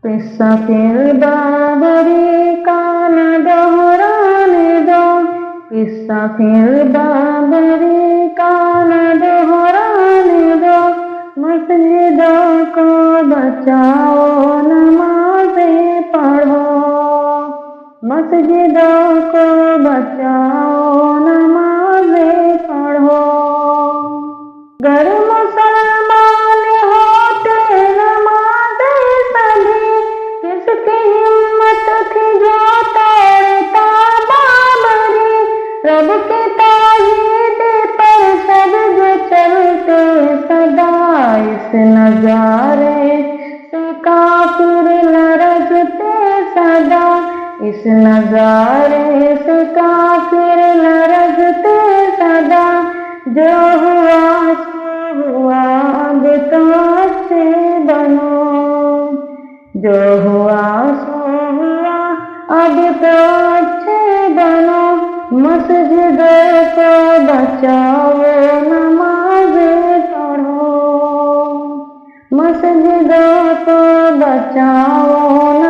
قصہ پھر بابری کا نہ دہرانے دو، قصہ پھر بابری کا نہ دہرانے دو، مسجدوں کو بچاؤ نمازیں پڑھو، مسجدوں کو بچاؤ نمازیں پڑھو۔ گر مسلمان ہوتے نمازیں سبھی، کس کی ہمت تھی جو توڑتا بابری، رب کی توحید پر سجدے چلتے سدا، اس نظارے سے کافر لرزتے سدا، اس نظارے سے کافر لرزتے سدا، جو ہوا سو ہوا اب تو اچھے بنو، جو ہوا سو ہوا اب تو اچھے بنو، مسجدوں کو بچاؤ نمازیں پڑھو، مسجدوں کو بچاؤ